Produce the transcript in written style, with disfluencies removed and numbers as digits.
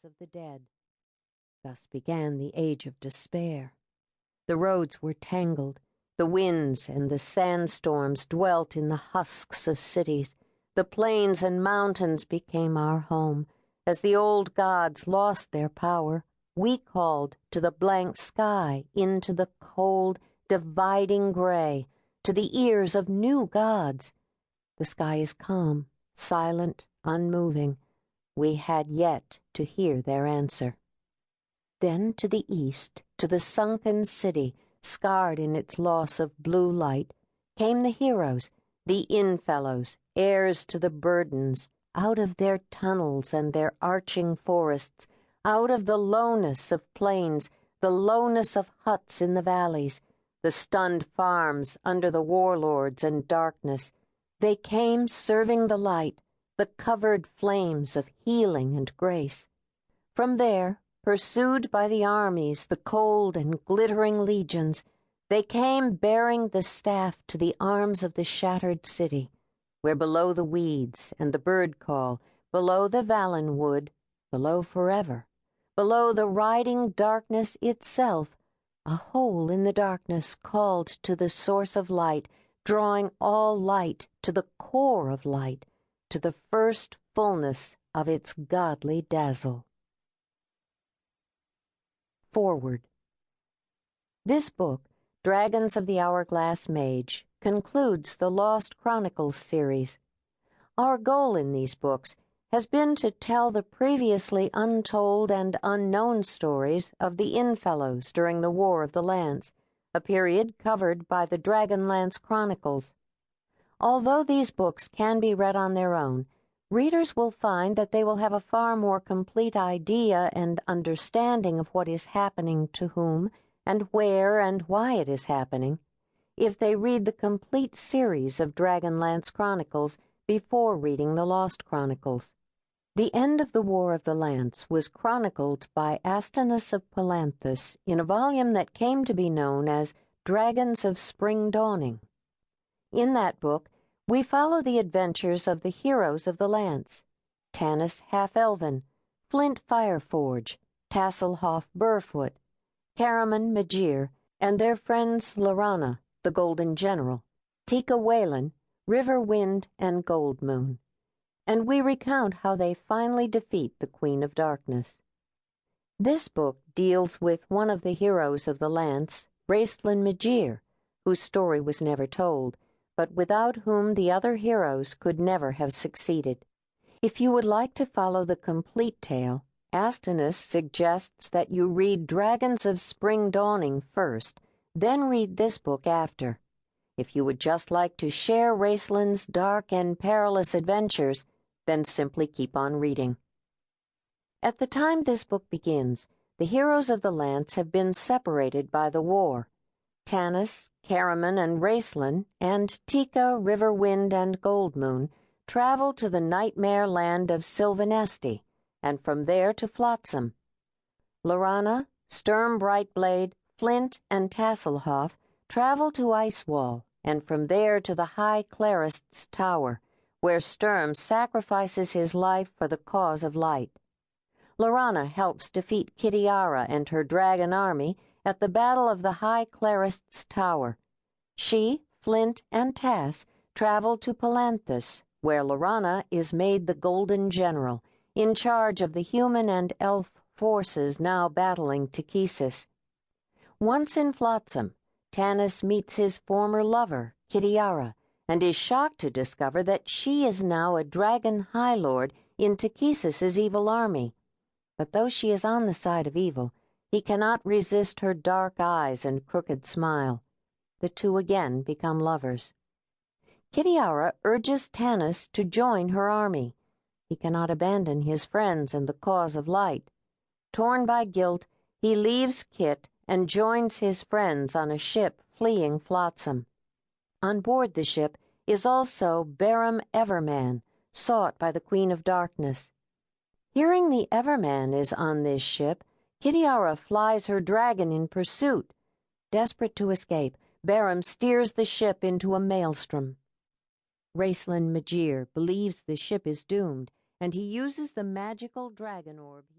of the dead. Thus began the age of despair. The roads were tangled. The winds and the sandstorms dwelt in the husks of cities. The plains and mountains became our home. As the old gods lost their power, we called to the blank sky, into the cold, dividing gray, to the ears of new gods. The sky is calm, silent, unmoving. We had yet to hear their answer. Then to the east, to the sunken city, scarred in its loss of blue light, came the heroes, the innfellows, heirs to the burdens, out of their tunnels and their arching forests, out of the lowness of plains, the lowness of huts in the valleys, the stunned farms under the warlords and darkness. They came serving the light, the covered flames of healing and grace. From there, pursued by the armies, the cold and glittering legions, they came bearing the staff to the arms of the shattered city, where below the weeds and the bird call, below the Valen wood, below forever, below the riding darkness itself, a hole in the darkness called to the source of light, drawing all light to the core of light, to the first fullness of its godly dazzle. Forward. This book, Dragons of the Hourglass Mage, concludes the Lost Chronicles series. Our goal in these books has been to tell the previously untold and unknown stories of the Innfellows during the War of the Lance, a period covered by the Dragonlance Chronicles. Although these books can be read on their own, readers will find that they will have a far more complete idea and understanding of what is happening to whom and where and why it is happening if they read the complete series of Dragonlance Chronicles before reading the Lost Chronicles. The end of the War of the Lance was chronicled by Astinus of Palanthus in a volume that came to be known as Dragons of Spring Dawning. In that book, we follow the adventures of the heroes of the Lance, Tanis Half-Elven, Flint Fireforge, Tasselhoff Burrfoot, Caraman Majere, and their friends Lorana, the Golden General, Tika Whalen, River Wind, and Gold Moon. And we recount how they finally defeat the Queen of Darkness. This book deals with one of the heroes of the Lance, Raistlin Majere, whose story was never told, but without whom the other heroes could never have succeeded. If you would like to follow the complete tale, Astinus suggests that you read Dragons of Spring Dawning first, then read this book after. If you would just like to share Raistlin's dark and perilous adventures, then simply keep on reading. At the time this book begins, the heroes of the Lance have been separated by the war. Tanis, Caraman, and Raistlin, and Tika, River Wind, and Gold Moon travel to the nightmare land of Sylvanesti, and from there to Flotsam. Lorana, Sturm Brightblade, Flint, and Tasselhoff travel to Icewall, and from there to the High Clerist's Tower, where Sturm sacrifices his life for the cause of light. Lorana helps defeat Kitiara and her dragon army at the Battle of the High Clerist's Tower. She, Flint, and Tass travel to Palanthus, where Lorana is made the Golden General, in charge of the human and elf forces now battling Takhisis. Once in Flotsam, Tanis meets his former lover, Kitiara, and is shocked to discover that she is now a Dragon Highlord in Takhisis's evil army. But though she is on the side of evil, he cannot resist her dark eyes and crooked smile. The two again become lovers. Kitiara urges Tanis to join her army. He cannot abandon his friends and the cause of light. Torn by guilt, he leaves Kit and joins his friends on a ship fleeing Flotsam. On board the ship is also Barum Everman, sought by the Queen of Darkness. Hearing the Everman is on this ship, Kitiara flies her dragon in pursuit. Desperate to escape, Barum steers the ship into a maelstrom. Raistlin Majere believes the ship is doomed, and he uses the magical dragon orb